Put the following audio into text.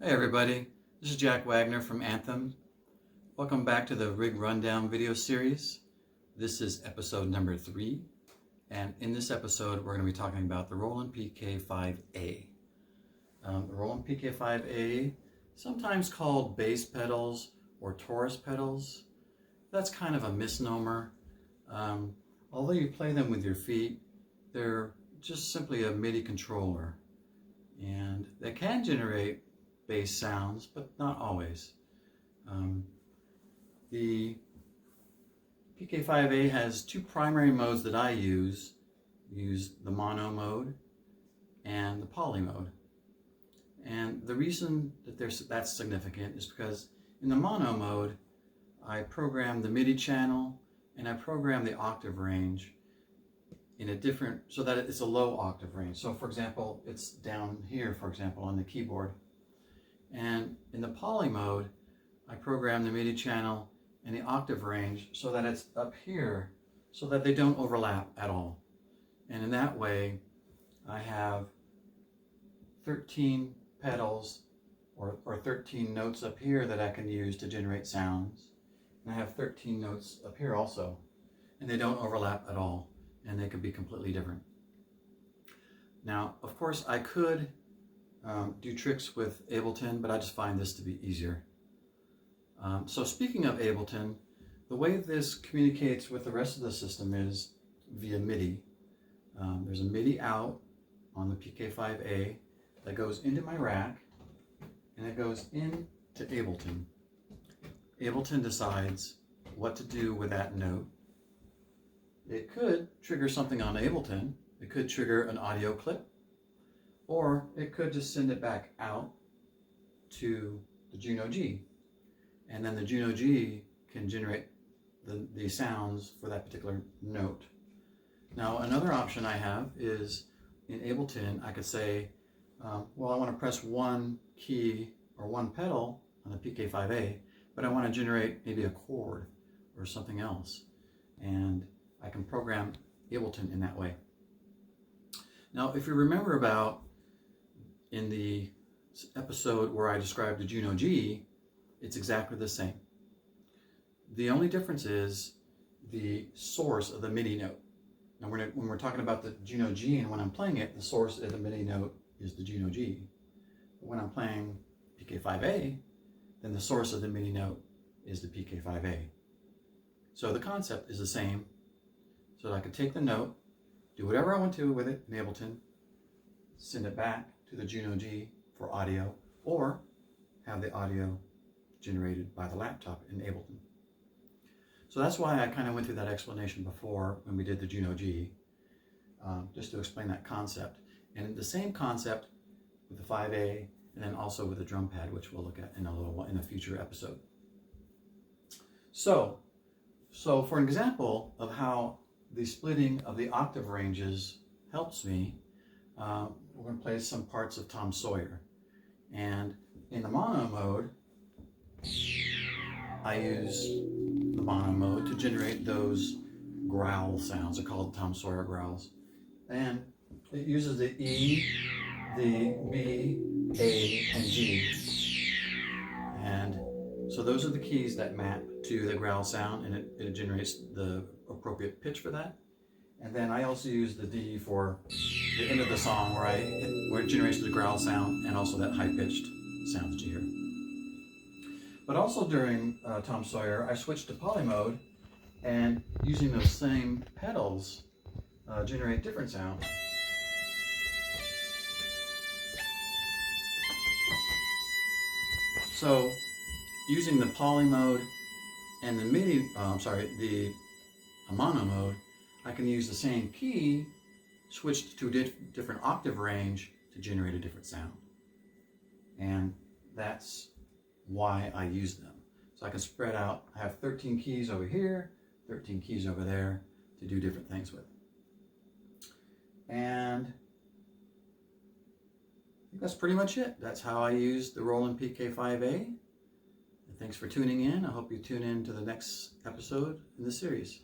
Hey everybody, this is Jack Wagner from Anthem. Welcome back to the Rig Rundown video series. This is episode number 3, and in this episode we're going to be talking about the Roland PK-5A. The Roland PK-5A, sometimes called bass pedals or Taurus pedals. That's kind of a misnomer. Although you play them with your feet, they're just simply a MIDI controller, and they can generate bass sounds, but not always. The PK-5A has two primary modes that I use the mono mode and the poly mode. And the reason that that's significant is because in the mono mode, I program the MIDI channel and I program the octave range in a different, so that it's a low octave range. So for example, it's down here, for example, on the keyboard. And in the poly mode, I program the MIDI channel and the octave range so that it's up here, so that they don't overlap at all. And in that way, I have 13 pedals or 13 notes up here that I can use to generate sounds. And I have 13 notes up here also. And they don't overlap at all. And they could be completely different. Now, of course, I could do tricks with Ableton, but I just find this to be easier. So speaking of Ableton, the way this communicates with the rest of the system is via MIDI. There's a MIDI out on the PK-5A that goes into my rack, and it goes into Ableton. Ableton decides what to do with that note. It could trigger something on Ableton. It could trigger an audio clip, or it could just send it back out to the JUNO-G. And then the JUNO-G can generate the sounds for that particular note. Now, another option I have is in Ableton, I could say, well, I want to press one key or one pedal on the PK-5A, but I want to generate maybe a chord or something else. And I can program Ableton in that way. Now, if you remember about in the episode where I described the JUNO-G, it's exactly the same. The only difference is the source of the MIDI note. Now, when we're talking about the JUNO-G and when I'm playing it, the source of the MIDI note is the JUNO-G. But when I'm playing PK-5A, then the source of the MIDI note is the PK-5A. So the concept is the same. So that I could take the note, do whatever I want to with it in Ableton, send it back to the JUNO-G for audio, or have the audio generated by the laptop in Ableton. So that's why I kind of went through that explanation before when we did the JUNO-G, just to explain that concept. And the same concept with the 5A, and then also with the drum pad, which we'll look at in a future episode. So for an example of how the splitting of the octave ranges helps me, we're going to play some parts of Tom Sawyer. And in the mono mode, I use the mono mode to generate those growl sounds. They're called Tom Sawyer growls. And it uses the E, the B, A, and G. And so those are the keys that map to the growl sound, and it generates the appropriate pitch for that. And then I also use the D for the end of the song where it generates the growl sound and also that high-pitched sound that you hear. But also during Tom Sawyer, I switched to poly mode, and using those same pedals generate different sounds. So using the poly mode and the the mono mode, I can use the same key, switched to a different octave range to generate a different sound. And that's why I use them. So I can spread out, I have 13 keys over here, 13 keys over there to do different things with. And I think that's pretty much it. That's how I use the Roland PK-5A. Thanks for tuning in. I hope you tune in to the next episode in the series.